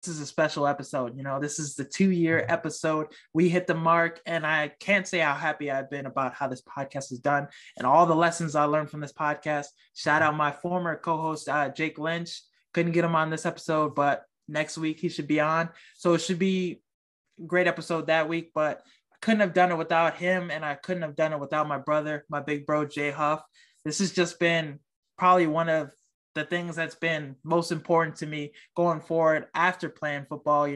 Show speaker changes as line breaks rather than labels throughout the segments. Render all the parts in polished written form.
This is a special episode. This is the 2-year episode. We hit the mark, and I can't say how happy I've been about how this podcast is done and all the lessons I learned from this podcast. Shout out my former co-host, Jake Lynch. Couldn't get him on this episode, but next week he should be on. So it should be a great episode that week, but I couldn't have done it without him, and I couldn't have done it without my brother, my big bro, Jay Huff. This has just been probably one of the things that's been most important to me going forward after playing football,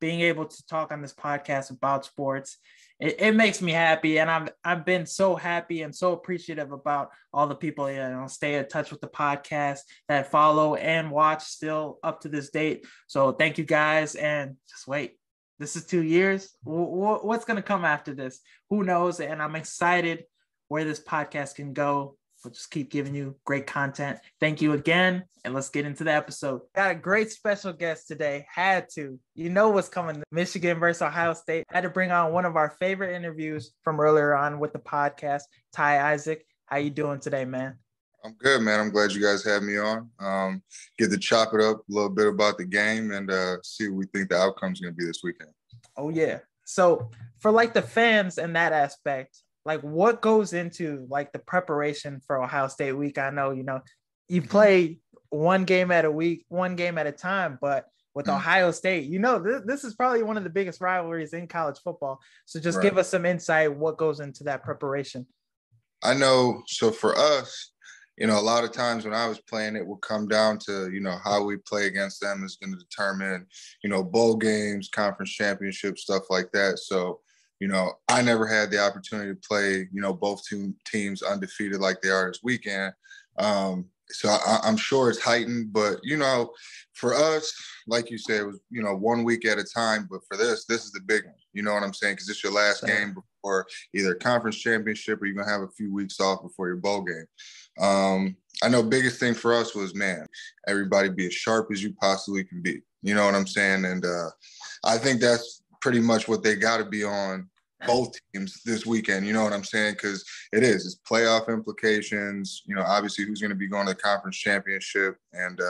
being able to talk on this podcast about sports. It makes me happy. And I've been so happy and so appreciative about all the people, stay in touch with the podcast, that follow and watch still up to this date. So thank you guys. And just wait, this is 2 years. What's going to come after this? Who knows? And I'm excited where this podcast can go. We'll just keep giving you great content. Thank you again, and let's get into the episode. Got a great special guest today. Had to. You know what's coming. Michigan versus Ohio State. Had to bring on one of our favorite interviews from earlier on with the podcast, Ty Isaac. How you doing today, man?
I'm good, man. I'm glad you guys had me on. Get to chop it up a little bit about the game and see what we think the outcome's going to be this weekend.
Oh, yeah. So for the fans in that aspect, what goes into the preparation for Ohio State week? I know, you play one game at a time, but with Ohio State, this is probably one of the biggest rivalries in college football. So just give us some insight, what goes into that preparation.
I know. So for us, a lot of times when I was playing, it will come down to, how we play against them is going to determine, bowl games, conference championships, stuff like that. So, I never had the opportunity to play, both teams undefeated like they are this weekend. So I'm sure it's heightened, but, for us, like you said, it was, 1 week at a time. But for this is the big one. You know what I'm saying? Because it's your last game before either conference championship or you're going to have a few weeks off before your bowl game. I know biggest thing for us was, everybody be as sharp as you possibly can be. You know what I'm saying? And I think that's pretty much what they got to be on both teams this weekend. You know what I'm saying? Because it's playoff implications, obviously who's going to be going to the conference championship. And,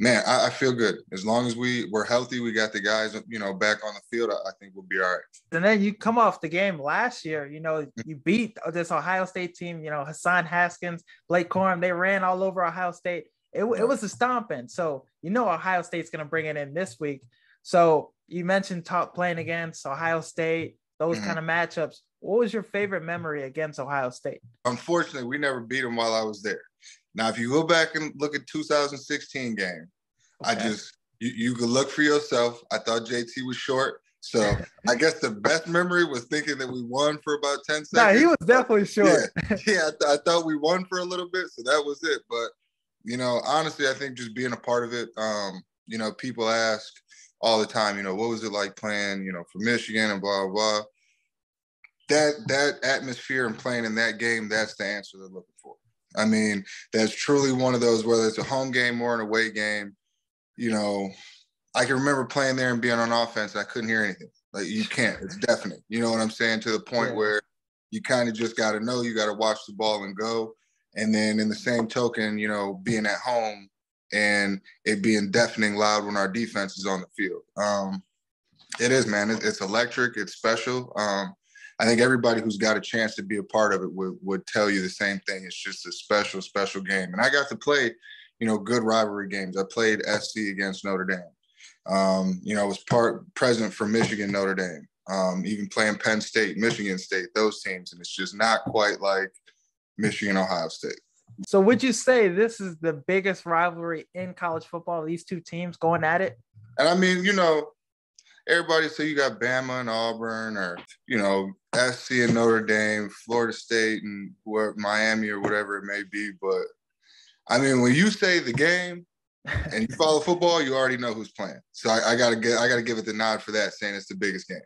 I feel good. As long as we're healthy, we got the guys, back on the field, I think we'll be all right.
And then you come off the game last year, you beat this Ohio State team, Hassan Haskins, Blake Corum, they ran all over Ohio State. It was a stomping. So, Ohio State's going to bring it in this week. So you mentioned playing against Ohio State, those kind of matchups. What was your favorite memory against Ohio State?
Unfortunately, we never beat them while I was there. Now, if you go back and look at 2016 game, okay. You could look for yourself. I thought JT was short. So I guess the best memory was thinking that we won for about 10 seconds.
Nah, he was definitely short.
Yeah, I thought we won for a little bit. So that was it. But, honestly, I think just being a part of it, people ask all the time, what was it like playing, for Michigan and blah, blah, blah. That atmosphere and playing in that game, that's the answer they're looking for. I mean, that's truly one of those, whether it's a home game or an away game, I can remember playing there and being on offense. I couldn't hear anything. You can't. It's deafening. You know what I'm saying? To the point where you kind of just got to know, you got to watch the ball and go. And then in the same token, being at home and it being deafening loud when our defense is on the field. It is, man. It's electric. It's special. I think everybody who's got a chance to be a part of it would tell you the same thing. It's just a special, special game. And I got to play, good rivalry games. I played SC against Notre Dame. Was present for Michigan, Notre Dame. Even playing Penn State, Michigan State, those teams. And it's just not quite like Michigan, Ohio State.
So would you say this is the biggest rivalry in college football, these two teams going at it?
And I mean, everybody say you got Bama and Auburn or, SC and Notre Dame, Florida State and Miami or whatever it may be. But, I mean, when you say the game and you follow football, you already know who's playing. So I gotta give it the nod for that, saying it's the biggest game.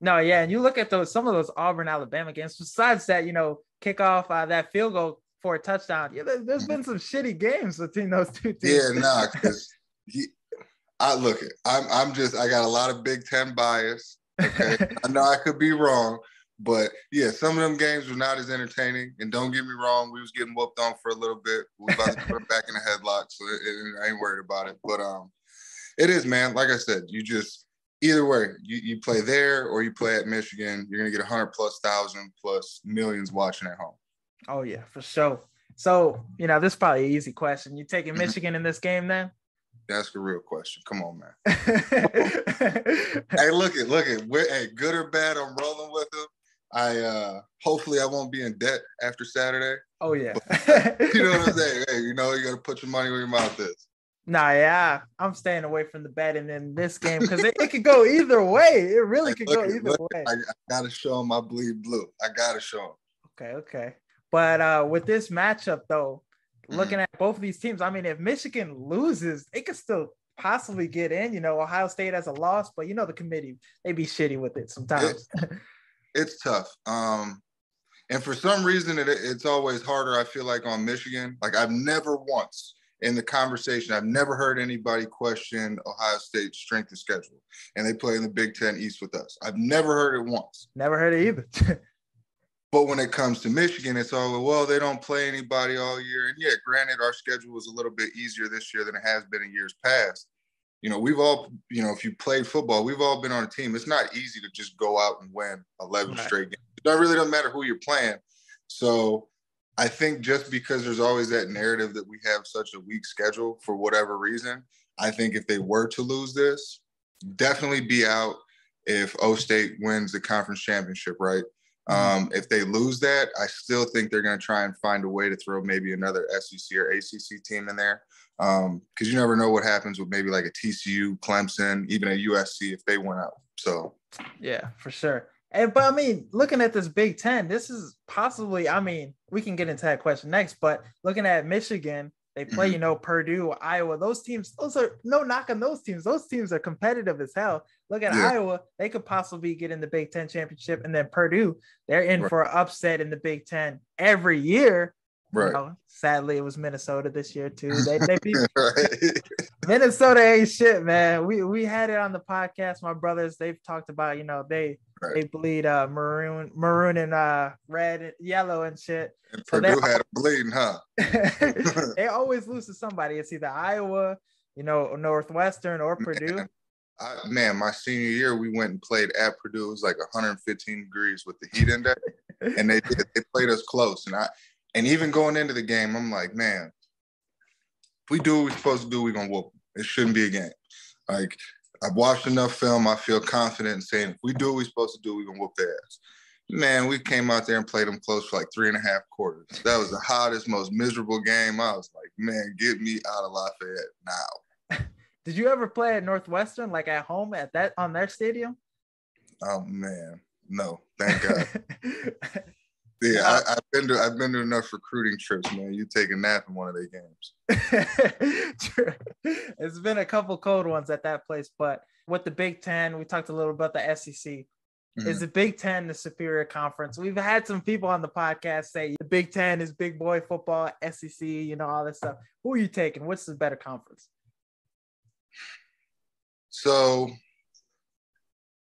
No, yeah, and you look at some of those Auburn-Alabama games, besides that, kick off that field goal for a touchdown. Yeah, there's been some shitty games between those two teams.
Yeah, nah, because I got a lot of Big Ten bias. Okay, I know I could be wrong, but yeah, some of them games were not as entertaining. And don't get me wrong, we was getting whooped on for a little bit. We about to put them back in the headlock, so I ain't worried about it. But It is, man. Like I said, you just either way, you play there or you play at Michigan, you're gonna get 100,000+ plus millions watching at home.
Oh yeah, for sure. So this is probably an easy question. You taking Michigan in this game then?
That's a real question. Come on, man. Hey, look at. Hey, good or bad, I'm rolling with them. Hopefully I won't be in debt after Saturday.
Oh yeah.
But, you know what I'm saying? Hey, you got to put your money where your mouth is.
Nah, yeah, I'm staying away from the betting in this game because it could go either way. It really could go either way.
I got to show them I bleed blue. I got to show
them. Okay. But with this matchup, though, looking at both of these teams, I mean, if Michigan loses, it could still possibly get in. Ohio State has a loss, but the committee, they be shitty with it sometimes.
It's tough. And for some reason, it's always harder, I feel like, on Michigan. Like, I've never once in the conversation, I've never heard anybody question Ohio State's strength of schedule. And they play in the Big Ten East with us. I've never heard it once.
Never heard it either.
But when it comes to Michigan, it's all, well, they don't play anybody all year. And yeah, granted, our schedule was a little bit easier this year than it has been in years past. We've all, if you played football, we've all been on a team. It's not easy to just go out and win 11 straight games. It really doesn't matter who you're playing. So I think just because there's always that narrative that we have such a weak schedule for whatever reason, I think if they were to lose this, definitely be out if O State wins the conference championship, right? If they lose that, I still think they're going to try and find a way to throw maybe another SEC or ACC team in there. Because you never know what happens with maybe like a TCU, Clemson, even a USC if they went out. So,
yeah, for sure. But I mean, looking at this Big Ten, this is possibly, I mean, we can get into that question next, but looking at Michigan, they play, Purdue, Iowa, those teams, those are no knock on those teams. Those teams are competitive as hell. Look at Iowa, they could possibly get in the Big Ten championship. And then Purdue, they're in for an upset in the Big Ten every year.
Right.
Sadly, it was Minnesota this year too. They beat Minnesota ain't shit, man. We had it on the podcast. My brothers, they've talked about, they bleed maroon and red and yellow and shit.
And so Purdue had a bleeding, huh?
They always lose to somebody. It's either Iowa, Northwestern or Purdue.
Man, my senior year, we went and played at Purdue. It was like 115 degrees with the heat index, and they played us close. And even going into the game, I'm like, man, if we do what we're supposed to do, we're gonna whoop them. It shouldn't be a game. Like, I've watched enough film. I feel confident in saying if we do what we're supposed to do, we're gonna whoop their ass. Man, we came out there and played them close for like 3.5 quarters. That was the hottest, most miserable game. I was like, man, get me out of Lafayette now.
Did you ever play at Northwestern, like at home on their stadium?
Oh man, no, thank God. Yeah, I've been to enough recruiting trips, man. You take a nap in one of their games.
True. It's been a couple cold ones at that place, but with the Big Ten, we talked a little about the SEC. Is the Big Ten the superior conference? We've had some people on the podcast say the Big Ten is big boy football, SEC, all this stuff. Who are you taking? What's the better conference?
So,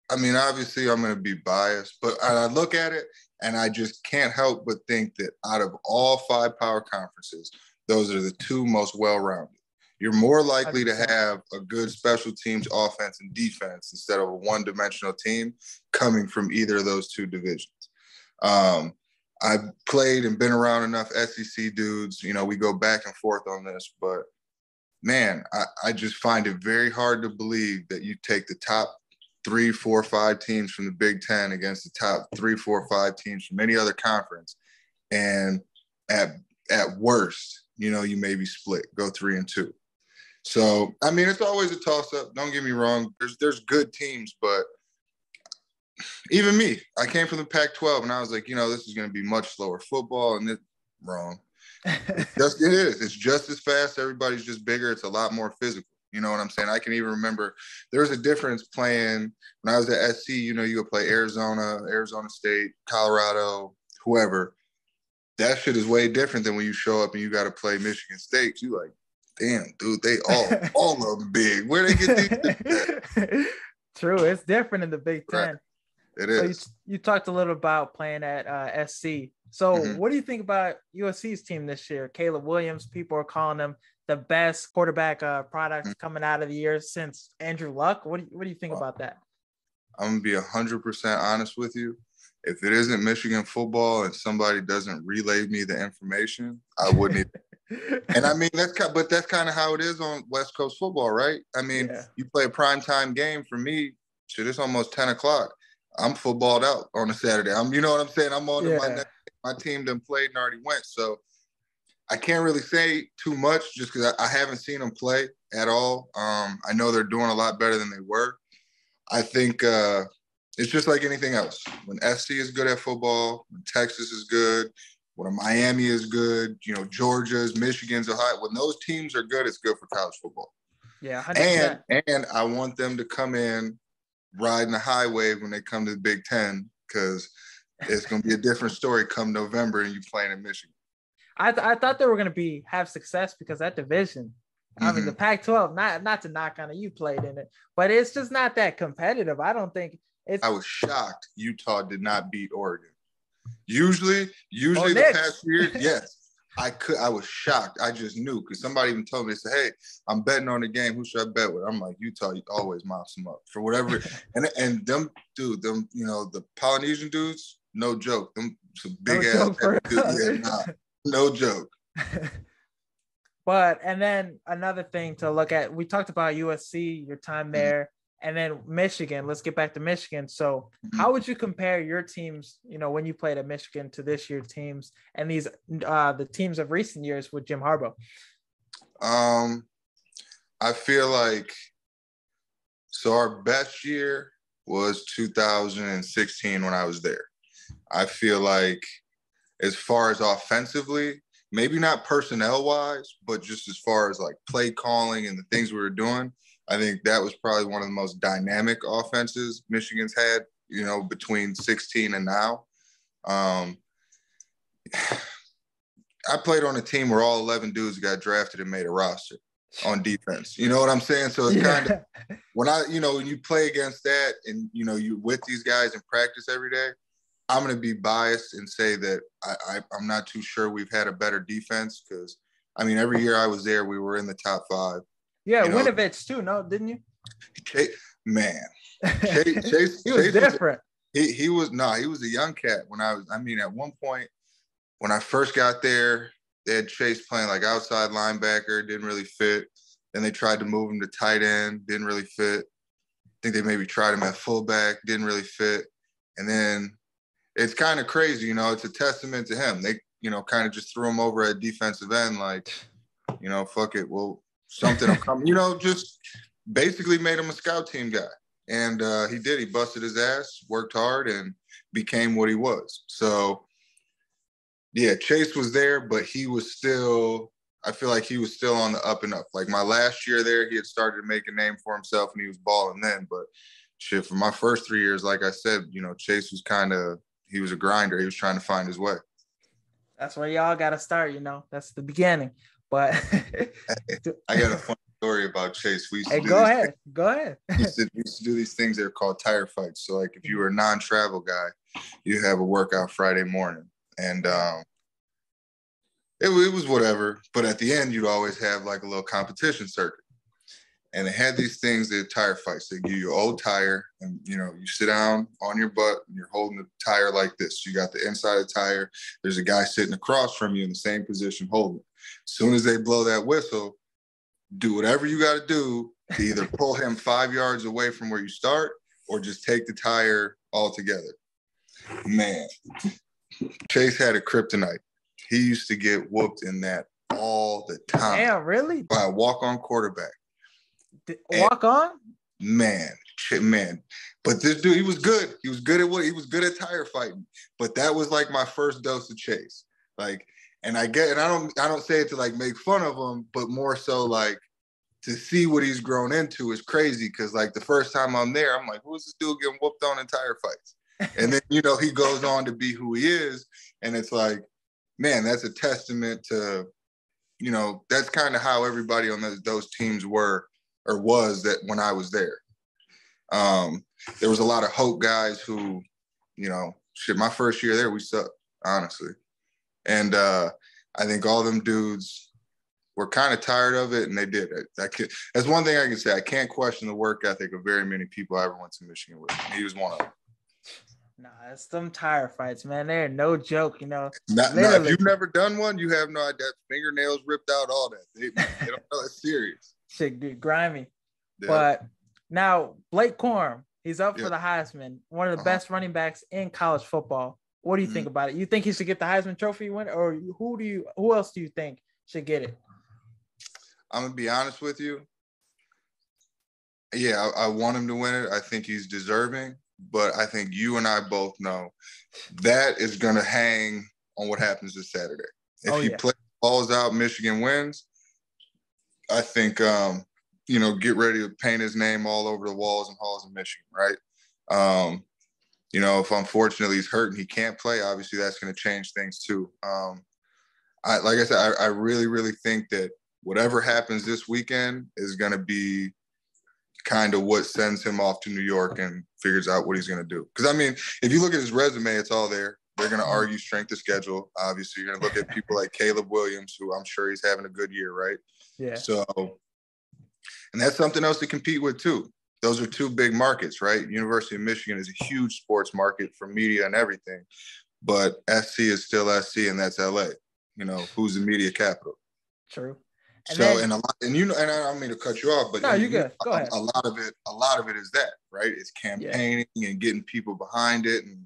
I mean, obviously I'm going to be biased, but I look at it and I just can't help but think that out of all 5 power conferences, those are the 2 most well-rounded. You're more likely to have a good special teams offense and defense instead of a one-dimensional team coming from either of those 2 divisions. I've played and been around enough SEC dudes. We go back and forth on this, but man, I just find it very hard to believe that you take the top 3, 4, 5 teams from the Big Ten against the top 3, 4, 5 teams from any other conference. And at worst, you maybe split, go 3-2. So, I mean, it's always a toss-up. Don't get me wrong. There's good teams, but even me, I came from the Pac-12, and I was like, this is going to be much slower football, and it's wrong. It is. It's just as fast. Everybody's just bigger. It's a lot more physical. You know what I'm saying? I can even remember there was a difference playing when I was at SC. You could play Arizona State, Colorado, whoever. That shit is way different than when you show up and you got to play Michigan State. You like, damn, dude, they all of them big. Where they get these?
True, it's different in the Big Ten.
Right. It is.
So you talked a little about playing at SC. So what do you think about USC's team this year? Caleb Williams, people are calling him the best quarterback products coming out of the year since Andrew Luck. What do you think about that?
I'm gonna be 100% honest with you. If it isn't Michigan football and somebody doesn't relay me the information, I wouldn't even. And I mean, that's kind of how it is on West Coast football, right? I mean, You play a primetime game for me, shit, it's almost 10 o'clock. I'm footballed out on a Saturday. You know what I'm saying? I'm on my team done played and already went. So I can't really say too much just because I haven't seen them play at all. I know they're doing a lot better than they were. I think it's just like anything else. When FC is good at football, when Texas is good, when Miami is good, Georgia's, Michigan's, Ohio, when those teams are good, it's good for college football.
Yeah, 100%.
And I want them to come in riding the high wave when they come to the Big Ten, because it's going to be a different story come November and you playing in Michigan.
I thought they were going to have success because that division, I mean, the Pac-12, not to knock on it, you played in it, but it's just not that competitive. I don't think it's.
I was shocked Utah did not beat Oregon. Usually the past year, yes. I was shocked. I just knew because somebody even told me, they said, hey, I'm betting on the game. Who should I bet with? I'm like, Utah always mops them up for whatever. and them, the Polynesian dudes, no joke. Them some big ass dudes. No joke.
But, and then another thing to look at, we talked about USC, your time there, and then Michigan. Let's get back to Michigan. So how would you compare your teams, when you played at Michigan to this year's teams and these, the teams of recent years with Jim Harbaugh?
I feel like, so our best year was 2016 when I was there. I feel like as far as offensively, maybe not personnel-wise, but just as far as like play calling and the things we were doing, I think that was probably one of the most dynamic offenses Michigan's had, between 16 and now. I played on a team where all 11 dudes got drafted and made a roster on defense. You know what I'm saying? So it's kind of, when you play against that and, you're with these guys in practice every day, I'm going to be biased and say that I'm not too sure we've had a better defense because, every year I was there, we were in the top 5.
Yeah, Winovich too, no, didn't you?
Chase,
he was different.
He was a young cat when at one point when I first got there, they had Chase playing like outside linebacker, didn't really fit. Then they tried to move him to tight end, didn't really fit. I think they maybe tried him at fullback, didn't really fit. And then it's kind of crazy, it's a testament to him. They, kind of just threw him over at defensive end, like, fuck it, well, something will come, just basically made him a scout team guy. And he did. He busted his ass, worked hard, and became what he was. So, yeah, Chase was there, but I feel like he was still on the up and up. Like my last year there, he had started to make a name for himself and he was balling then. But shit, for my first 3 years, like I said, Chase was he was a grinder. He was trying to find his way.
That's where y'all got to start, That's the beginning. But
I got a funny story about Chase.
Go ahead.
We used to do these things that are called tire fights. So, like, if you were a non-travel guy, you have a workout Friday morning. And it was whatever. But at the end, you'd always have, like, a little competition circuit. And they had these things, the tire fights. They give you an old tire, and, you sit down on your butt, and you're holding the tire like this. You got the inside of the tire. There's a guy sitting across from you in the same position holding it. As soon as they blow that whistle, do whatever you got to do to either pull him 5 yards away from where you start or just take the tire altogether. Man, Chase had a kryptonite. He used to get whooped in that all the time.
Damn, really?
By a walk-on quarterback.
Walk on?
Man. But this dude, he was good. He was good at tire fighting. But that was like my first dose of Chase. Like, and I don't say it to like make fun of him, but more so like to see what he's grown into is crazy. Cause like the first time I'm there, I'm like, who's this dude getting whooped on in tire fights? And then, he goes on to be who he is. And it's like, man, that's a testament to, that's kind of how everybody on those teams were or was that when I was there. There was a lot of hope guys who, my first year there, we sucked, honestly. And I think all them dudes, were kind of tired of it, and they did it. That's one thing I can say. I can't question the work ethic of very many people I ever went to Michigan with. He was one of them.
Nah, it's them tire fights, man. They're no joke, you know.
Now, if you've never done one, you have no idea. Fingernails ripped out, all that. They don't know it's serious.
Shit get grimy. Yeah. But now Blake Corum, he's up for the Heisman, one of the best running backs in college football. What do you think about it? You think he should get the Heisman Trophy win, or who else do you think should get it?
I'm gonna be honest with you. Yeah, I want him to win it. I think he's deserving, but I think you and I both know that is gonna hang on what happens this Saturday. If he plays balls out, Michigan wins. I think get ready to paint his name all over the walls and halls of Michigan, right? If unfortunately he's hurt and he can't play, obviously that's going to change things too. Like I said, I really, really think that whatever happens this weekend is going to be kind of what sends him off to New York and figures out what he's going to do. Because, I mean, if you look at his resume, it's all there. They're going to argue strength of schedule. Obviously, you're going to look at people like Caleb Williams, who I'm sure he's having a good year, right?
Yeah.
So, and that's something else to compete with too. Those are two big markets, right? University of Michigan is a huge sports market for media and everything, but SC is still SC, and that's LA. Who's the media capital?
True.
And and I don't mean to cut you off, but
no, you're good. Go ahead.
A lot of it is that, right? It's campaigning and getting people behind it, and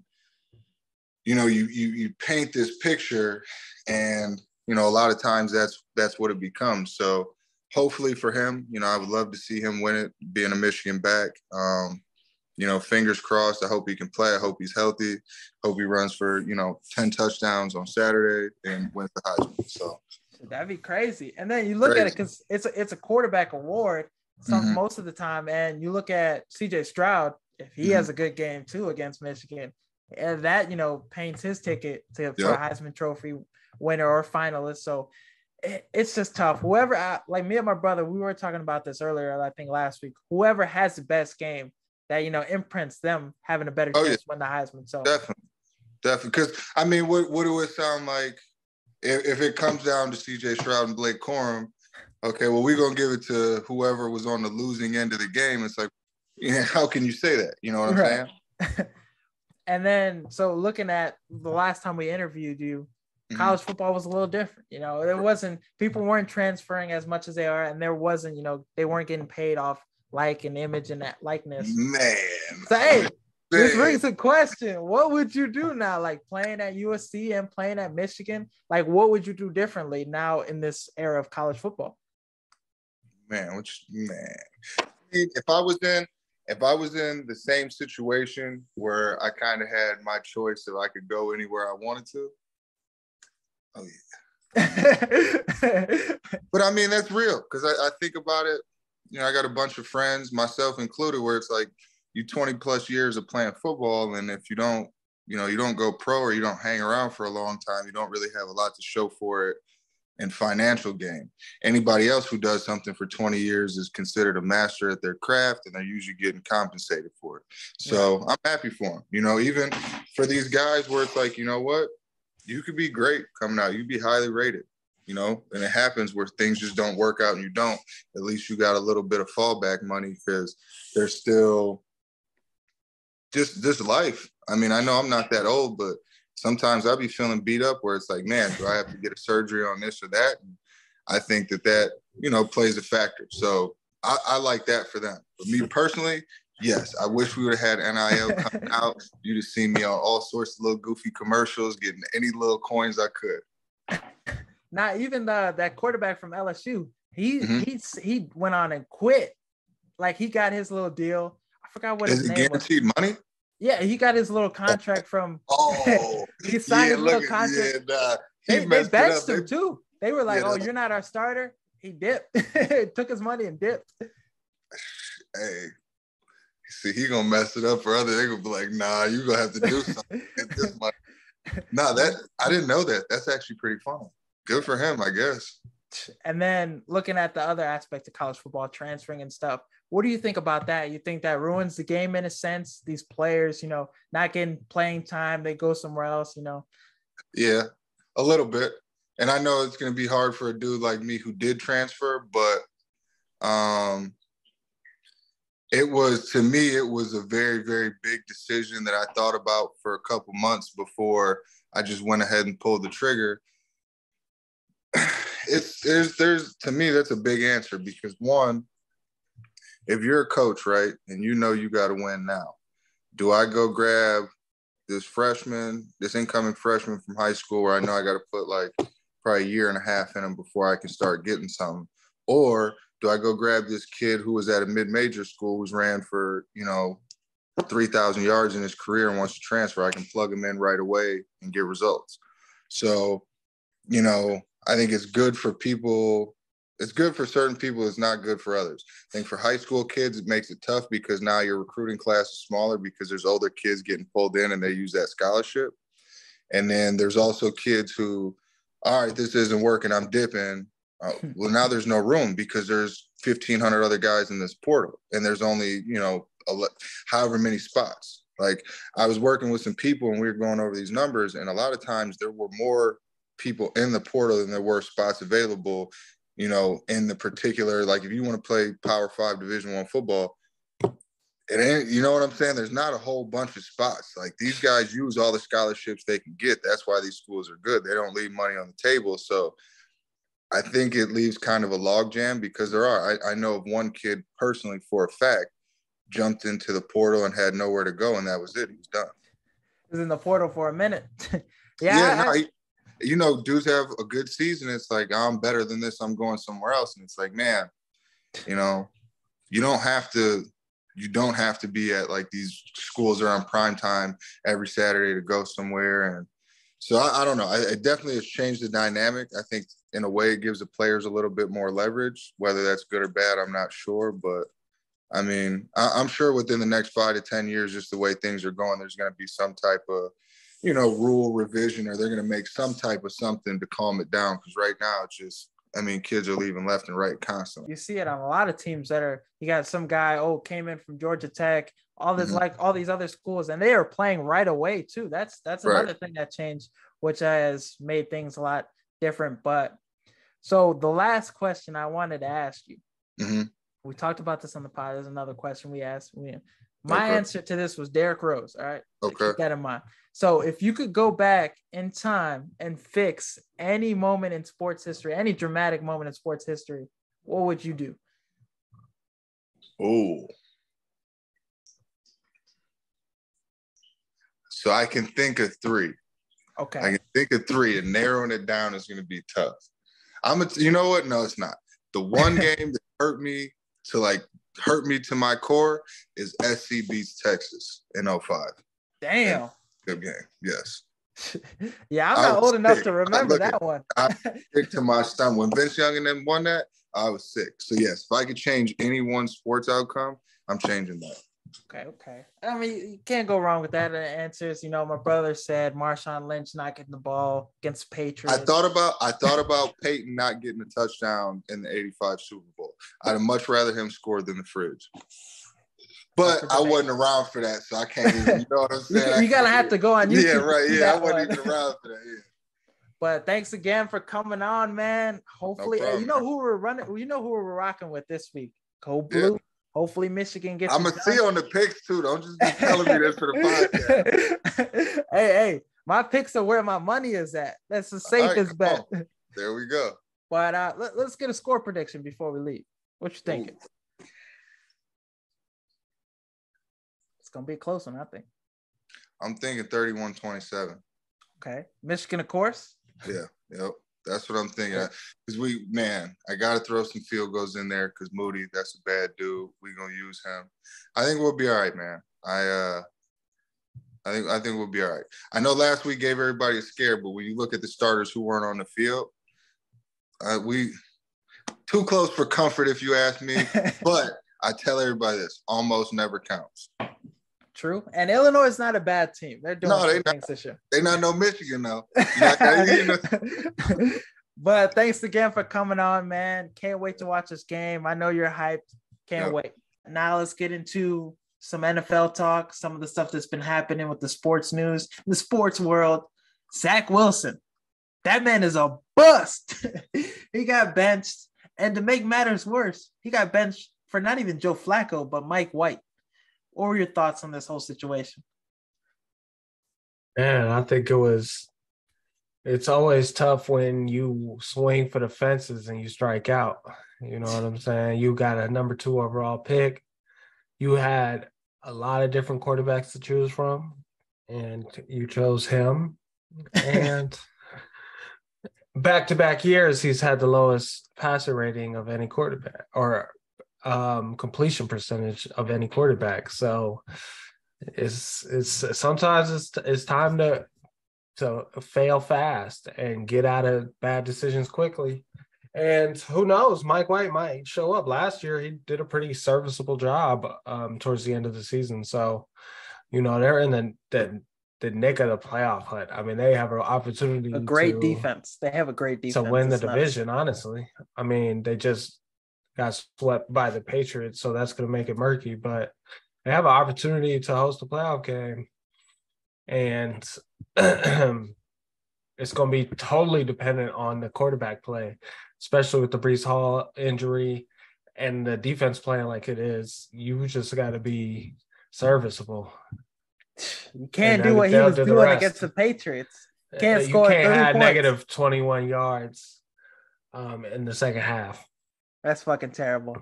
you paint this picture, and a lot of times that's what it becomes. So hopefully for him, I would love to see him win it, being a Michigan back. Fingers crossed. I hope he can play. I hope he's healthy. Hope he runs for 10 touchdowns on Saturday and wins the Heisman. So
that'd be crazy. And then you look at it because it's a quarterback award most of the time. And you look at CJ Stroud, if he has a good game too against Michigan, and that paints his ticket for a Heisman Trophy winner or finalist. So it's just tough. Whoever, like me and my brother, we were talking about this earlier, I think last week. Whoever has the best game that imprints them having a better chance to win the Heisman. So
definitely. Because I mean, what do it sound like if it comes down to CJ Stroud and Blake Corum? Okay, well, we're gonna give it to whoever was on the losing end of the game. It's like, how can you say that? You know what I'm saying?
And then, so looking at the last time we interviewed you, college football was a little different. There wasn't, people weren't transferring as much as they are, and there wasn't, they weren't getting paid off like an image and that likeness.
Man.
So, hey, this brings a question. What would you do now? Like playing at USC and playing at Michigan? Like, what would you do differently now in this era of college football?
Man, if I was in the same situation where I kind of had my choice if I could go anywhere I wanted to, oh yeah. But I mean, that's real, because I think about it. I got a bunch of friends, myself included, where it's like you 20 plus years of playing football, and if you don't go pro or you don't hang around for a long time, you don't really have a lot to show for it in financial gain. Anybody else who does something for 20 years is considered a master at their craft, and they're usually getting compensated for it. So I'm happy for them. Even for these guys where it's like, you know what? You could be great coming out. You'd be highly rated, and it happens where things just don't work out and you don't. At least you got a little bit of fallback money, because there's still just this life. I mean, I know I'm not that old, but sometimes I'll be feeling beat up where it's like, man, do I have to get a surgery on this or that? And I think that plays a factor. So I like that for them. But me personally, yes, I wish we would have had NIL coming out. You'd have seen me on all sorts of little goofy commercials, getting any little coins I could.
Not even that quarterback from LSU. He went on and quit. Like, he got his little deal. I forgot what his name was. Is it
guaranteed money?
Yeah, he got his little contract from. He signed his little contract. They benched him too. They were like, "Oh, you're not our starter." He dipped, took his money and dipped.
Hey, see, he gonna mess it up for others. They gonna be like, "Nah, you gonna have to do something to get this money." Nah, I didn't know that. That's actually pretty fun. Good for him, I guess.
And then looking at the other aspect of college football, transferring and stuff, what do you think about that? You think that ruins the game in a sense? These players, not getting playing time, they go somewhere else,
Yeah, a little bit. and I know it's going to be hard for a dude like me who did transfer, but it was a very, very big decision that I thought about for a couple months before I just went ahead and pulled the trigger. There's to me, that's a big answer because one, if you're a coach, right, and you know you got to win now, do I go grab this incoming freshman from high school where I know I got to put like probably a year and a half in him before I can start getting something? Or do I go grab this kid who was at a mid-major school who's ran for, 3,000 yards in his career and wants to transfer? I can plug him in right away and get results. So, I think it's good for people. It's good for certain people. It's not good for others. I think for high school kids, it makes it tough because now your recruiting class is smaller because there's older kids getting pulled in and they use that scholarship. And then there's also kids who, all right, this isn't working, I'm dipping. Well, now there's no room because there's 1,500 other guys in this portal and there's only, however many spots. Like I was working with some people and we were going over these numbers, and a lot of times there were more people in the portal than there were spots available, in the particular, like if you want to play Power 5 Division I football, it ain't, you know what I'm saying? There's not a whole bunch of spots. Like these guys use all the scholarships they can get. That's why these schools are good. They don't leave money on the table. So I think it leaves kind of a logjam because I know of one kid personally for a fact jumped into the portal and had nowhere to go, and that was it. He was done.
He was in the portal for a minute.
Dudes have a good season. It's like, I'm better than this, I'm going somewhere else. And it's like, man, you don't have to be at like these schools are on prime time every Saturday to go somewhere. And so I don't know. It definitely has changed the dynamic. I think in a way it gives the players a little bit more leverage. Whether that's good or bad, I'm not sure. But I mean, I'm sure within the next 5 to 10 years, just the way things are going, there's going to be some type of, rule revision, or they're going to make some type of something to calm it down. Because right now it's just, kids are leaving left and right constantly.
You see it on a lot of teams you got some guy, came in from Georgia Tech, all this, like all these other schools, and they are playing right away too. That's another thing that changed, which has made things a lot different. But so the last question I wanted to ask you, we talked about this on the pod. There's another question we asked. My answer to this was Derrick Rose. All right.
Okay.
Keep that in mind. So if you could go back in time and fix any moment in sports history, any dramatic moment in sports history, what would you do?
Oh. So I can think of 3.
Okay.
I can think of 3, and narrowing it down is going to be tough. You know what? No, it's not. The one game that hurt me to my core is SC beats Texas in 05.
Damn.
Good game. Yes.
Yeah, I'm not old enough to remember that one.
I sick to my stomach. When Vince Young and them won that, I was sick. So yes, if I could change any one sports outcome, I'm changing that.
Okay. I mean, you can't go wrong with that. Answers, my brother said Marshawn Lynch not getting the ball against Patriots.
I thought about Peyton not getting a touchdown in the '85 Super Bowl. I'd much rather him score than the fridge. But I wasn't around for that, so I can't even, you know what I'm saying?
You're going to have to go on YouTube.
Yeah, right. Yeah, I wasn't even around for that. Yeah.
But thanks again for coming on, man. Hopefully, you know who we're rocking with this week. Go Blue. Yeah. Hopefully Michigan gets.
I'm going to see on the picks too. Don't just be telling me this for the
podcast. Hey, my picks are where my money is at. That's the safest bet.
There we go.
But let's get a score prediction before we leave. What you thinking? Ooh. It's going to be a close one, I think.
I'm thinking 31-27.
Okay. Michigan, of course.
Yeah. Yep. That's what I'm thinking. Because I got to throw some field goals in there because Moody, that's a bad dude. We're going to use him. I think we'll be all right, man. I think we'll be all right. I know last week gave everybody a scare, but when you look at the starters who weren't on the field, we too close for comfort, if you ask me. But I tell everybody this, almost never counts.
True. And Illinois is not a bad team. They're doing things this year.
They're not no Michigan, though.
But thanks again for coming on, man. Can't wait to watch this game. I know you're hyped. Can't wait. Now let's get into some NFL talk, some of the stuff that's been happening with the sports news, the sports world. Zach Wilson. That man is a bust. He got benched. And to make matters worse, he got benched for not even Joe Flacco, but Mike White. What were your thoughts on this whole situation?
Man, I think it's always tough when you swing for the fences and you strike out. You know what I'm saying? You got a number 2 overall pick. You had a lot of different quarterbacks to choose from, and you chose him. And back-to-back years, he's had the lowest passer rating of any quarterback, or completion percentage of any quarterback. So it's sometimes it's time to fail fast and get out of bad decisions quickly. And who knows, Mike White might show up. Last year, he did a pretty serviceable job towards the end of the season. So, they're in the nick of the playoff hunt. I mean, they have an opportunity
a great defense. They have a great defense
to win the division, honestly. I mean, they just got swept by the Patriots, so that's going to make it murky. But they have an opportunity to host a playoff game. And it's going to be totally dependent on the quarterback play, especially with the Breece Hall injury and the defense playing like it is. You just got to be serviceable.
You can't do what he was doing against the Patriots. Can't score 30
have
points.
negative 21 yards in the second half.
That's fucking terrible.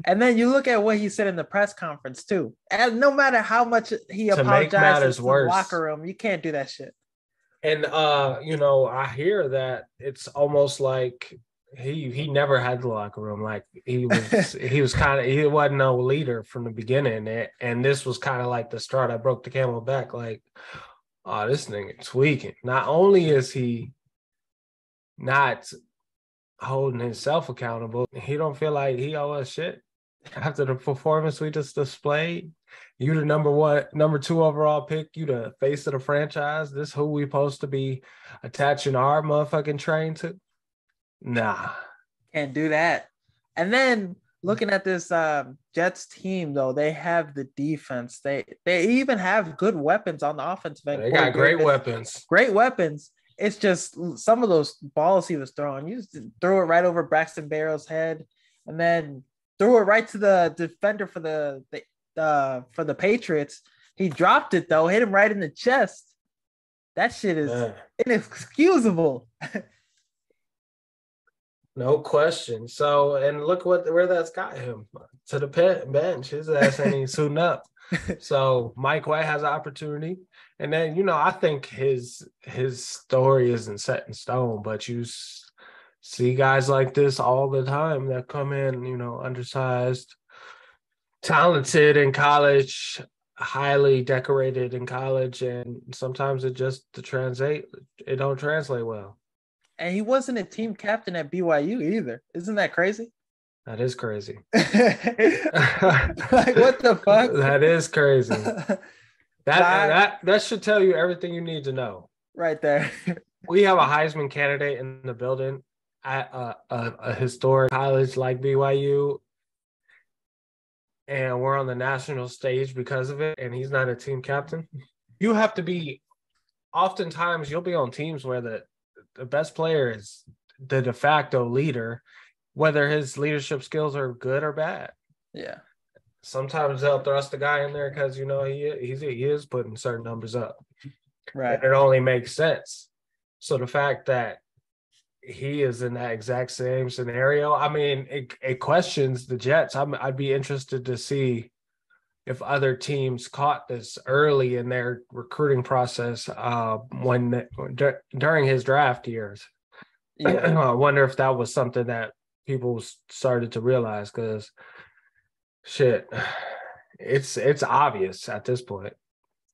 And then you look at what he said in the press conference too. And no matter how much he apologizes to the locker room, you can't do that shit.
And I hear that it's almost like he never had the locker room. Like he wasn't no leader from the beginning. And this was kind of like the straw that broke the camel back. Like, oh, this nigga tweaking. Not only is he not holding himself accountable, he don't feel like he owe us shit. After the performance we just displayed, you the number 2 overall pick, you the face of the franchise. This who we supposed to be attaching our motherfucking train to? Nah.
Can't do that. And then looking at this Jets team, though, they have the defense. They even have good weapons on the offensive end.
They got great weapons.
Great weapons. It's just some of those balls he was throwing. You just threw it right over Braxton Berrios' head, and then threw it right to the defender for the Patriots. He dropped it though, hit him right in the chest. That shit is inexcusable.
No question. So, and look where that's got him, to the bench. His ass ain't even suiting up. So Mike White has an opportunity. And then, I think his story isn't set in stone, but you see guys like this all the time that come in, undersized, talented in college, highly decorated in college, and sometimes it don't translate well.
And he wasn't a team captain at BYU either. Isn't that crazy?
That is crazy.
Like, what the fuck?
That is crazy. That should tell you everything you need to know.
Right there.
We have a Heisman candidate in the building at a historic college like BYU, and we're on the national stage because of it, and he's not a team captain. You have to be – oftentimes you'll be on teams where the best player is the de facto leader, whether his leadership skills are good or bad.
Yeah.
Sometimes they'll thrust the guy in there because, he is putting certain numbers up.
Right.
And it only makes sense. So the fact that he is in that exact same scenario, I mean, it questions the Jets. I'd be interested to see if other teams caught this early in their recruiting process during his draft years. Yeah. I wonder if that was something that people started to realize, because shit, it's obvious at this point.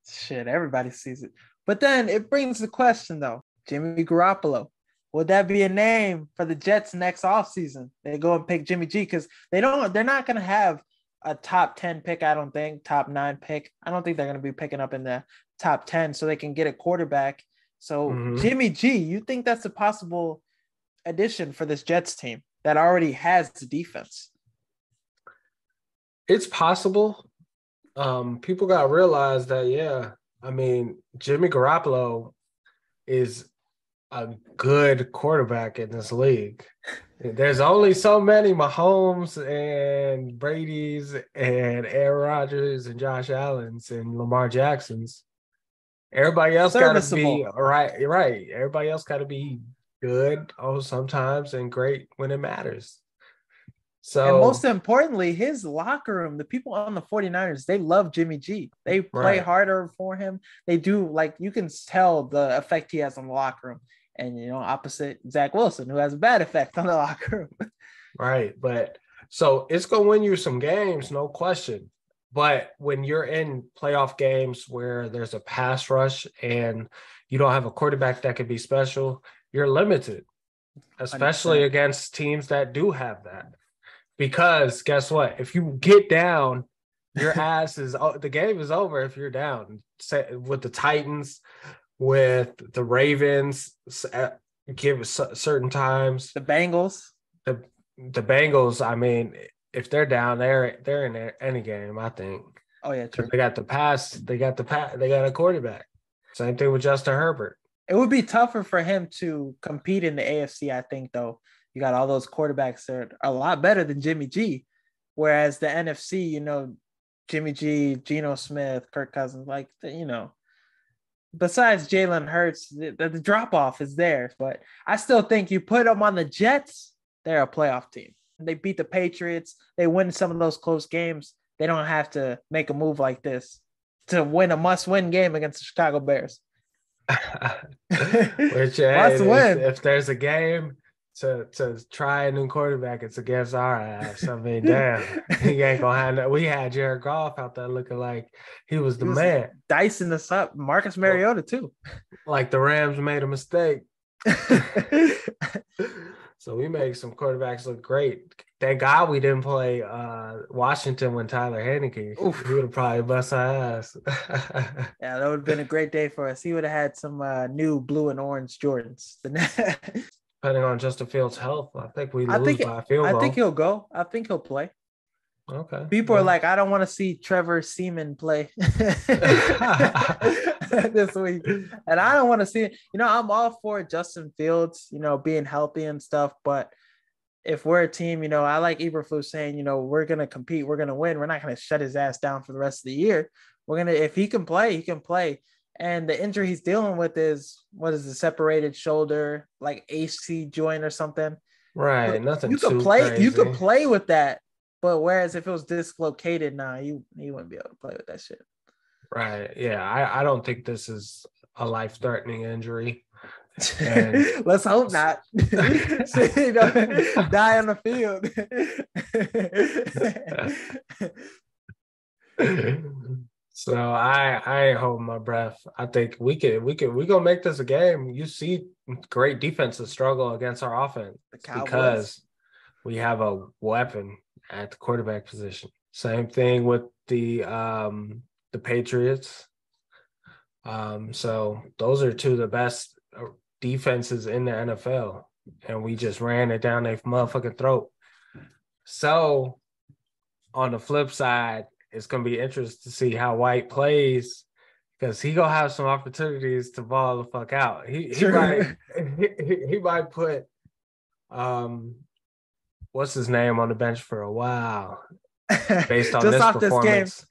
Shit, everybody sees it. But then it brings the question, though, Jimmy Garoppolo. Would that be a name for the Jets next offseason? They go and pick Jimmy G, because they're not going to have a top 10 pick, I don't think, top 9 pick. I don't think they're going to be picking up in the top 10 so they can get a quarterback. So Jimmy G, you think that's a possible addition for this Jets team that already has the defense?
It's possible. People got to realize that, Jimmy Garoppolo is a good quarterback in this league. There's only so many Mahomes and Brady's and Aaron Rodgers and Josh Allen's and Lamar Jackson's. Everybody else got to be right. Right. Everybody else got to be good sometimes and great when it matters. So,
and most importantly, his locker room, the people on the 49ers, they love Jimmy G. They play harder for him. They do, like, you can tell the effect he has on the locker room. And, opposite Zach Wilson, who has a bad effect on the locker room.
Right. But so it's going to win you some games, no question. But when you're in playoff games where there's a pass rush and you don't have a quarterback that could be special, you're limited, especially 100%. Against teams that do have that. Because guess what? If you get down, your ass is the game is over if you're down. With the Titans, with the Ravens, give certain times.
The Bengals.
The Bengals, I mean, if they're down, they're in any game, I think.
Oh yeah, true.
They got the pass. They got a quarterback. Same thing with Justin Herbert.
It would be tougher for him to compete in the AFC, I think, though. You got all those quarterbacks that are a lot better than Jimmy G. Whereas the NFC, Jimmy G, Geno Smith, Kirk Cousins, besides Jalen Hurts, the drop-off is there. But I still think you put them on the Jets, they're a playoff team. They beat the Patriots. They win some of those close games. They don't have to make a move like this to win a must-win game against the Chicago Bears.
Which, if there's a game to try a new quarterback, it's against our ass. I mean, damn, he ain't gonna have that. We had Jared Goff out there looking like he was the man,
dicing us up. Marcus Mariota too.
Like the Rams made a mistake. So we made some quarterbacks look great. Thank God we didn't play Washington when Tyler Heineke. He would have probably bust our ass.
Yeah, that would have been a great day for us. He would have had some new blue and orange Jordans.
Depending on Justin Fields' health, I think we lose by a field goal.
I think he'll go. I think he'll play.
Okay.
People are like, I don't want to see Trevor Seaman play this week. And I don't want to see it. I'm all for Justin Fields, being healthy and stuff. But if we're a team, I like Eberflus saying, we're going to compete. We're going to win. We're not going to shut his ass down for the rest of the year. If he can play, he can play. And the injury he's dealing with is, the separated shoulder, like AC joint or something.
Right. Nothing
you could play. Crazy. You could play with that. But whereas if it was dislocated, you wouldn't be able to play with that shit.
Right. Yeah. I don't think this is a life-threatening injury.
Let's hope not. Die on the
field. So I ain't holding my breath. I think we gonna make this a game. You see great defenses struggle against our offense because we have a weapon at the quarterback position. Same thing with the Patriots. So those are two of the best defenses in the NFL, and we just ran it down their motherfucking throat. So on the flip side, it's going to be interesting to see how White plays, because he going to have some opportunities to ball the fuck out. He might put what's his name on the bench for a while based on this performance.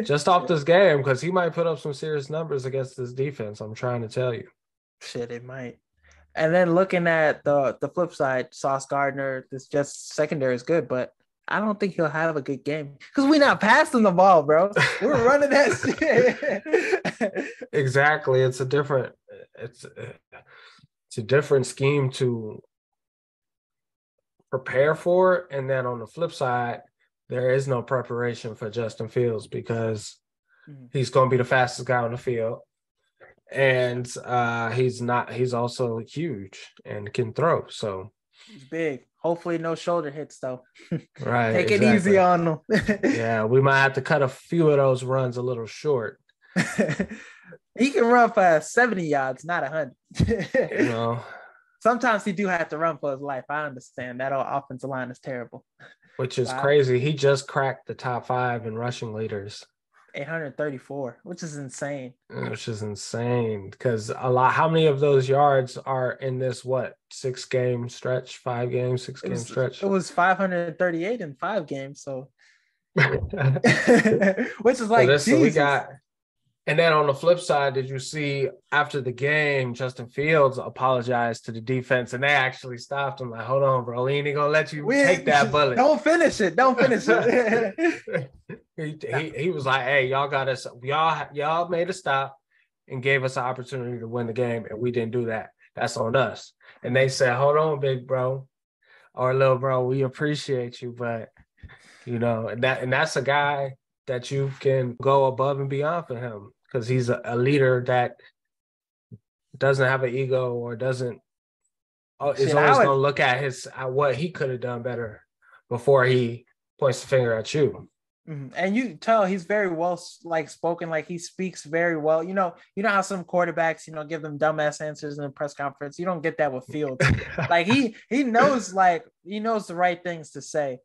Just off this game, because he might put up some serious numbers against this defense. I'm trying to tell you.
Shit, it might. And then looking at the flip side, Sauce Gardner, this just secondary is good, but I don't think he'll have a good game because we're not passing the ball, bro. We're running that shit.
Exactly. It's a different scheme to prepare for. And then on the flip side, there is no preparation for Justin Fields because he's going to be the fastest guy on the field. And he's also huge and can throw. So
he's big. Hopefully no shoulder hits though.
Right.
Take it easy on them.
Yeah, we might have to cut a few of those runs a little short.
He can run for 70 yards, not 100. Sometimes he do have to run for his life. I understand that offensive line is terrible.
Which is crazy. He just cracked the top 5 in rushing leaders.
834, which is insane.
Which is insane because how many of those yards are in this, 6-game stretch, 5 games, 6-game stretch?
It was 538 in 5 games. So, which is like, Jesus.
So we got, and then on the flip side, did you see after the game, Justin Fields apologized to the defense and they actually stopped him? Like, hold on, bro. We ain't gonna let you take that bullet.
Don't finish it.
He was like, hey, y'all got us. Y'all made a stop and gave us an opportunity to win the game, and we didn't do that. That's on us. And they said, hold on, big bro or little bro, we appreciate you, but and that's a guy that you can go above and beyond for him because he's a leader that doesn't have an ego or doesn't is always going to look at what he could have done better before he points the finger at you.
And you tell he's very well spoken, like he speaks very well. You know how some quarterbacks, give them dumbass answers in a press conference. You don't get that with Fields. Like he knows the right things to say.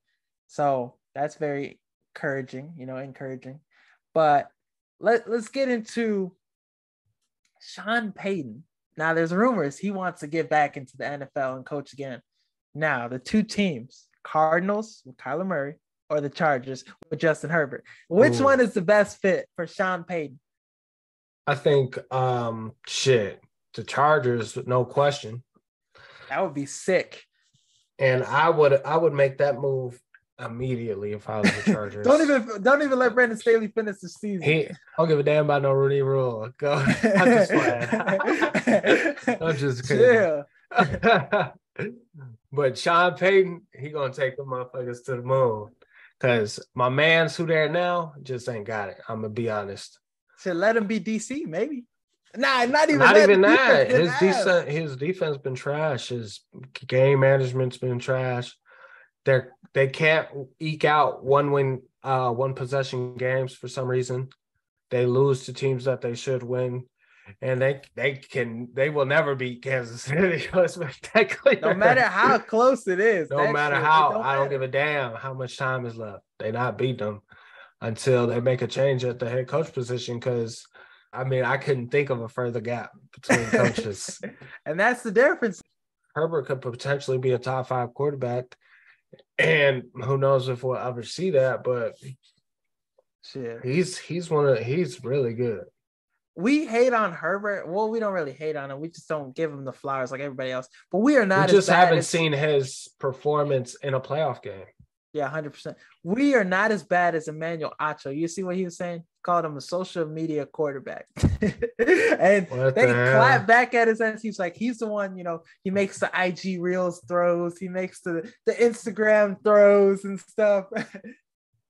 So that's very encouraging. But let's get into Sean Payton. Now there's rumors he wants to get back into the NFL and coach again. Now the two teams, Cardinals with Kyler Murray or the Chargers with Justin Herbert. Which one is the best fit for Sean Payton?
I think the Chargers, no question.
That would be sick.
And I would make that move immediately if I was the Chargers.
don't even let Brandon Staley finish the season.
I don't give a damn about no Rooney Rule. Go. I'm just playing. I'm just kidding. Yeah. But Sean Payton, he gonna take the motherfuckers to the moon. Cause my man's who there now just ain't got it. I'm gonna be honest.
Should let him be DC, maybe. Nah, not even
that. His defense been trash. His game management's been trash. They can't eke out one possession games for some reason. They lose to teams that they should win, and they will never beat Kansas City.
No matter how close it is.
No matter how, I don't give a damn how much time is left. They not beat them until they make a change at the head coach position. Because I couldn't think of a further gap between coaches,
and that's the difference.
Herbert could potentially be a top 5 quarterback. And who knows if we'll ever see that, but he's really good.
We hate on Herbert. Well, we don't really hate on him. We just don't give him the flowers like everybody else. But we are not.
We just haven't seen his performance in a playoff game.
Yeah, 100%. We are not as bad as Emmanuel Acho. You see what he was saying? Called him a social media quarterback. And then he clapped back at his ass. He's like, he's the one, he makes the IG Reels throws. He makes the Instagram throws and stuff.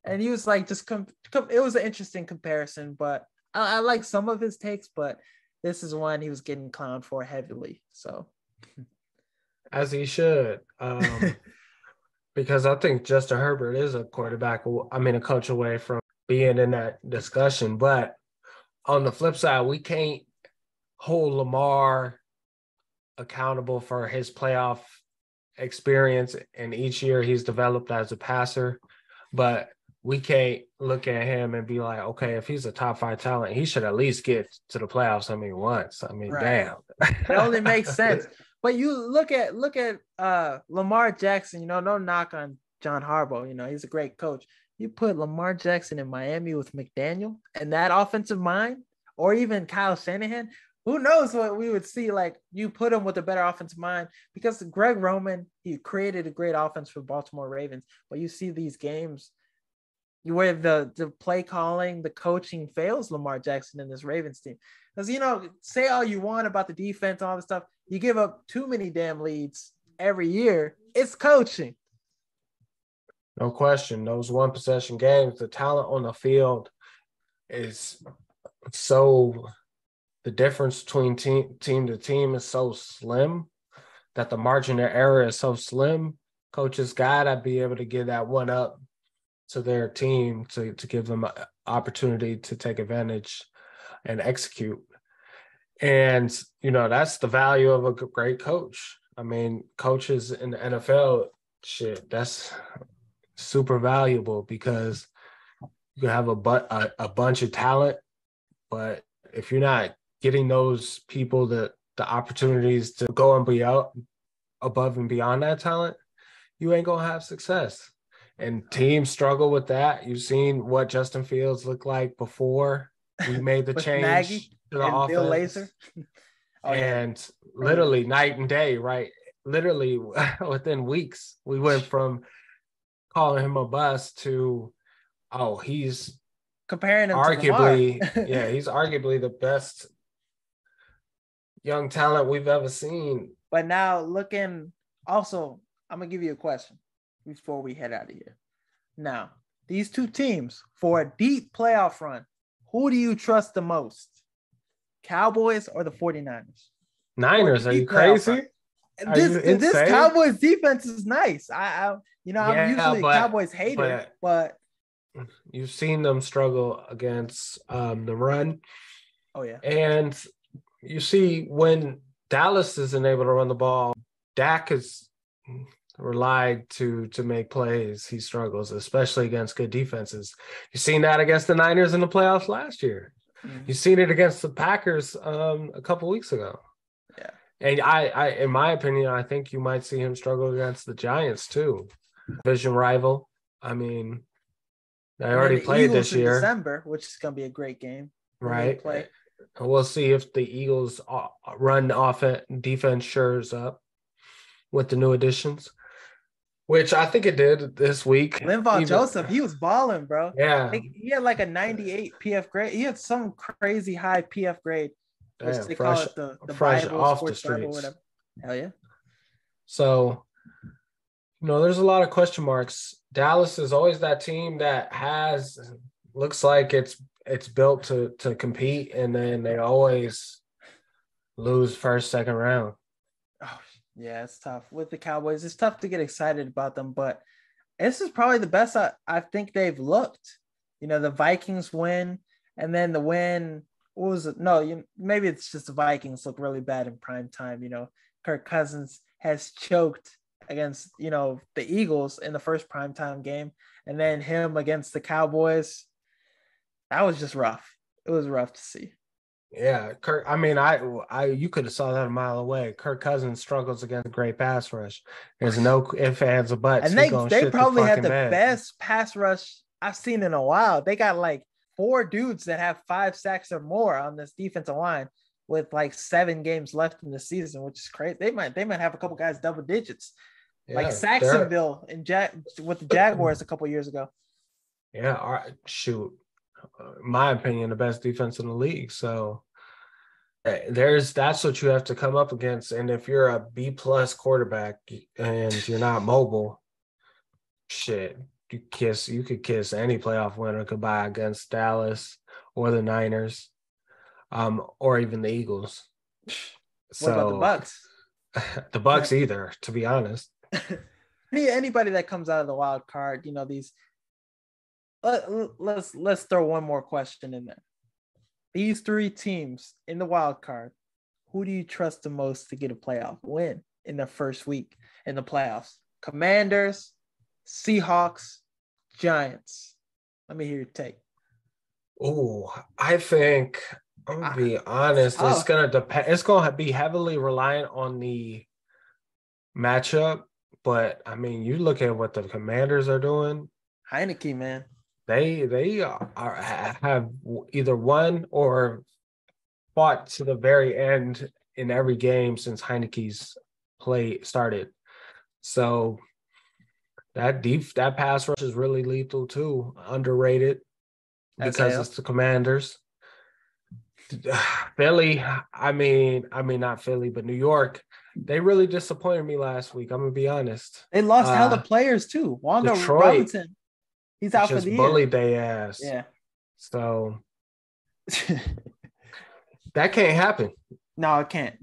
And he was like, it was an interesting comparison, but I like some of his takes, but this is one he was getting clowned for heavily. So,
as he should. Because I think Justin Herbert is a coach away from being in that discussion. But on the flip side, we can't hold Lamar accountable for his playoff experience. And each year he's developed as a passer. But we can't look at him and be like, okay, if he's a top 5 talent, he should at least get to the playoffs. Once. Damn.
It only makes sense. But you look at Lamar Jackson, no knock on John Harbaugh, he's a great coach. You put Lamar Jackson in Miami with McDaniel and that offensive mind, or even Kyle Shanahan, who knows what we would see. Like, you put him with a better offensive mind, because Greg Roman, he created a great offense for Baltimore Ravens. But you see these games where the play calling, the coaching fails Lamar Jackson in this Ravens team. Because, say all you want about the defense, all this stuff, you give up too many damn leads every year. It's coaching.
No question. Those one possession games, the talent on the field is so, the difference between team to team is so slim that the margin of error is so slim. Coaches gotta be able to give that one up to their team to give them an opportunity to take advantage and execute. And, that's the value of a great coach. Coaches in the NFL, that's super valuable, because You can have a bunch of talent, but if you're not getting those people the opportunities to go and be out above and beyond that talent, you ain't gonna have success. And teams struggle with that. You've seen what Justin Fields looked like before we made the change
Nagy
to the
and
offense.
Bill Lazor.
And literally night and day, right? Literally within weeks, we went from calling him a bust to, he's
comparing him
arguably,
to Lamar.
he's arguably the best young talent we've ever seen.
But now also, I'm going to give you a question before we head out of here. Now, these two teams for a deep playoff run, who do you trust the most? Cowboys or the 49ers?
Niners, are you crazy?
This Cowboys defense is nice. I'm usually a Cowboys hater, but
you've seen them struggle against the run.
Oh yeah.
And you see when Dallas isn't able to run the ball, Dak is relied to make plays. He struggles, especially against good defenses. You've seen that against the Niners in the playoffs last year.
Mm-hmm.
You've seen it against the Packers a couple weeks ago.
Yeah.
And I, in my opinion, I think you might see him struggle against the Giants too. Division rival. I mean, they already played
Eagles
this year.
in December, which is going to be a great game.
Right. We'll see if the Eagles run defense shores up with the new additions, which I think it did this week.
Linval Joseph, he was balling, bro.
Yeah.
He had like a 98 PF grade. He had some crazy high PF grade. Which they call it the Bible
off
Sports
the
Bible or
streets.
whatever. Hell yeah.
So, there's a lot of question marks. Dallas is always that team that looks like it's built to compete, and then they always lose first, second round.
Oh, yeah, it's tough. With the Cowboys, it's tough to get excited about them, but this is probably the best I think they've looked. The Vikings win, and then the win, what was it? No, maybe it's just the Vikings look really bad in prime time. Kirk Cousins has choked against, the Eagles in the first primetime game, and then him against the Cowboys. That was just rough. It was rough to see.
Yeah, Kirk. I mean, you could have saw that a mile away. Kirk Cousins struggles against a great pass rush. There's no ifs, ands, or buts.
And they probably had the best pass rush I've seen in a while. They got like 4 dudes that have 5 sacks or more on this defensive line with like 7 games left in the season, which is crazy. They might have a couple guys double digits, like Saxonville with the Jaguars a couple years ago.
Yeah, shoot. In my opinion, the best defense in the league. So that's what you have to come up against. And if you're a B+ quarterback and you're not mobile, shit, you could kiss any playoff winner goodbye against Dallas or the Niners, or even the Eagles.
What about the Bucks?
The Bucks either, to be honest.
Anybody that comes out of the wild card, these. Let's throw one more question in there. These 3 teams in the wild card, who do you trust the most to get a playoff win in the first week in the playoffs? Commanders, Seahawks, Giants. Let me hear your take.
Oh, I think I'm gonna be honest. It's gonna depend. It's gonna be heavily reliant on the matchup. But I mean, you look at what the Commanders are doing.
Heineke, man.
They have either won or fought to the very end in every game since Heineke's play started. So that pass rush is really lethal too, underrated because it's the Commanders. Philly, I mean not Philly, but New York. They really disappointed me last week. I'm gonna be honest.
They lost hella players too. Wanda Robinson. He's out for the year.
Bullied their ass.
Yeah.
So that can't happen.
No, it can't.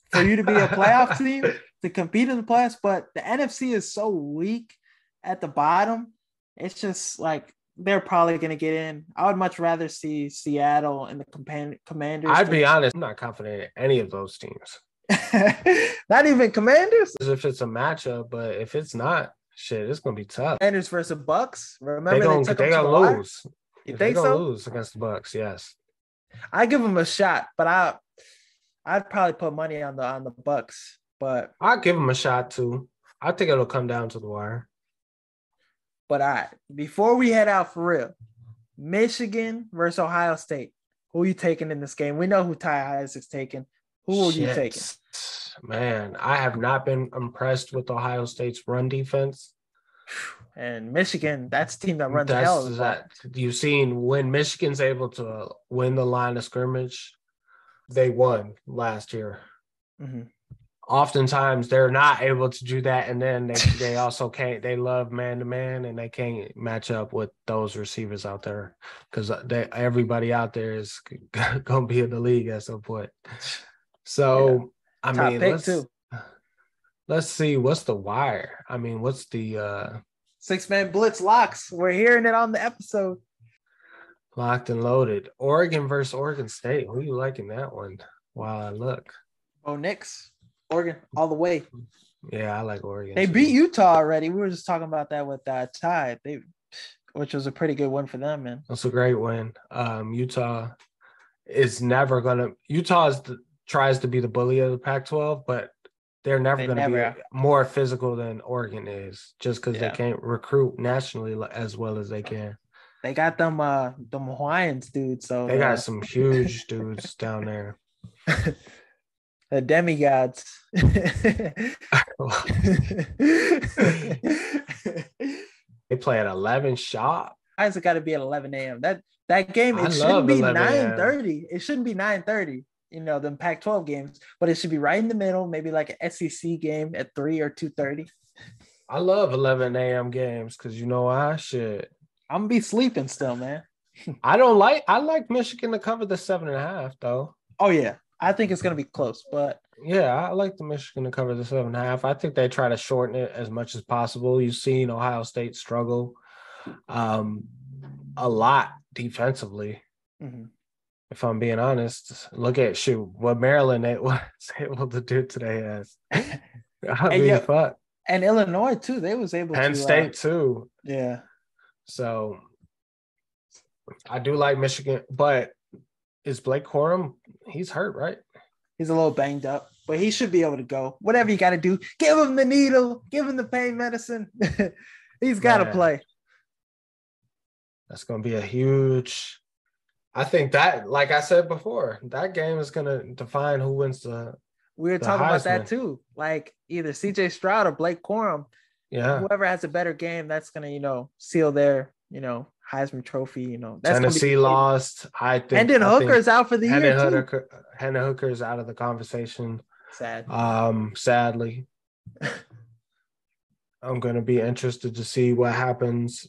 For you to be a playoff team, to compete in the playoffs, but the NFC is so weak at the bottom. It's just like they're probably going to get in. I would much rather see Seattle and the Commanders.
I'd be honest. I'm not confident in any of those teams.
Not even Commanders?
If it's a matchup, but if it's not, shit, it's gonna be tough.
Commanders versus Bucks. Remember
they're gonna lose.
You
They're
think
gonna
so?
lose against the Bucks. Yes.
I give them a shot, but I'd probably put money on the Bucks. But
I'll give them a shot too. I think it'll come down to the wire.
all right, before we head out for real, Michigan versus Ohio State. Who are you taking in this game? We know who Ty Isaac's taking. Who are you taking?
Man, I have not been impressed with Ohio State's run defense.
And Michigan, that's a team that runs a hell of a lot.
You've seen when Michigan's able to win the line of scrimmage, they won last year.
Mm-hmm.
Oftentimes they're not able to do that, and then they also can't. They love man-to-man, and they can't match up with those receivers out there because everybody out there is going to be in the league at some point. So, yeah. I mean, let's see. What's the wire? I mean, what's the
6-man blitz locks? We're hearing it on the episode.
Locked and loaded. Oregon versus Oregon State. Who you liking that one? While I look.
Oh, Knicks. Oregon all the way.
Yeah, I like Oregon.
They beat Utah already. We were just talking about that with Ty, which was a pretty good win for them, man.
That's a great win. Utah is never gonna. Tries to be the bully of the Pac-12, but they're never going to be more physical than Oregon is, just because they can't recruit nationally as well as they can.
They got them Hawaiians, dude. So
they got some huge dudes down there.
The demigods.
They play at 11 shot.
Why got to be at 11 a.m.? That game, it shouldn't be 9:30. It shouldn't be 9:30. You know, the Pac-12 games, but it should be right in the middle, maybe like an SEC game at 3 or 2:30.
I love 11 a.m. games because you know why? Shit.
I'm gonna be sleeping still, man.
I like Michigan to cover the 7.5 though.
Oh yeah. I think it's gonna be close, but
yeah, I like the Michigan to cover the 7.5. I think they try to shorten it as much as possible. You've seen Ohio State struggle a lot defensively. Mm-hmm. If I'm being honest, look at what Maryland was able to do today. Fuck.
And Illinois too. They was able
Penn
to.
State too.
Yeah.
So I do like Michigan, but is Blake Corum? He's hurt, right?
He's a little banged up, but he should be able to go. Whatever you got to do, give him the needle, give him the pain medicine. He's got to play.
That's going to be a huge. I think that, like I said before, that game is going to define who wins the.
We were talking about that too. Like either CJ Stroud or Blake Corum.
Yeah.
Whoever has a better game, that's going to, seal their, Heisman Trophy. That's
Tennessee lost. I think.
Hendon Hooker's out for the year too.
Hendon Hooker's out of the conversation.
Sad.
Sadly. I'm going to be interested to see what happens.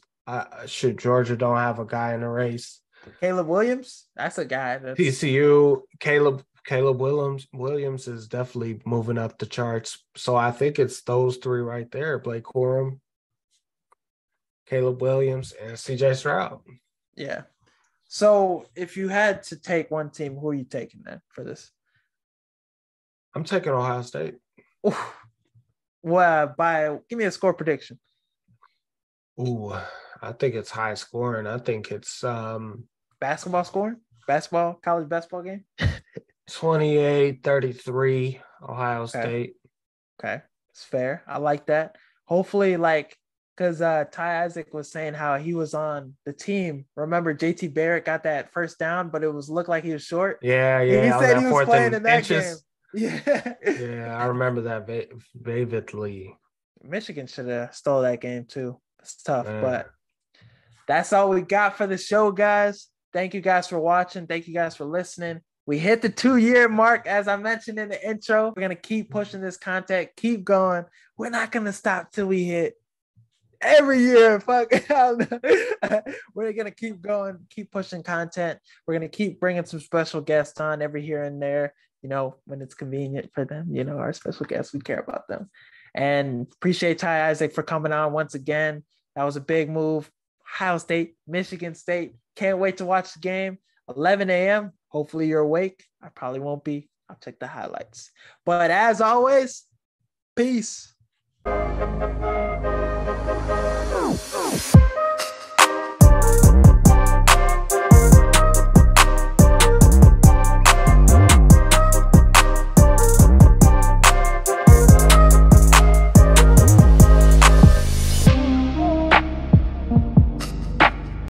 Should Georgia don't have a guy in the race.
Caleb Williams, that's a guy.
TCU, Caleb Williams is definitely moving up the charts. So I think it's those three right there: Blake Corum, Caleb Williams, and CJ Stroud.
Yeah. So if you had to take one team, who are you taking then for this?
I'm taking Ohio State.
Ooh. Well, give me a score prediction.
Ooh, I think it's high scoring. I think it's
basketball scoring? College basketball game?
28-33, Ohio State.
Okay. It's fair. I like that. Hopefully, because Ty Isaac was saying how he was on the team. Remember, JT Barrett got that first down, but it looked like he was short.
Yeah.
He said he was playing in that game.
Yeah, I remember that vividly.
Michigan should have stole that game too. It's tough, but that's all we got for the show, guys. Thank you guys for watching. Thank you guys for listening. We hit the 2-year mark, as I mentioned in the intro. We're going to keep pushing this content, keep going. We're not going to stop till we hit every year. Fuck. We're going to keep going, keep pushing content. We're going to keep bringing some special guests on every here and there, when it's convenient for them. Our special guests, we care about them. And appreciate Ty Isaac for coming on once again. That was a big move. Ohio State, Michigan State. Can't wait to watch the game. 11 a.m. Hopefully you're awake. I probably won't be. I'll check the highlights. But as always, peace.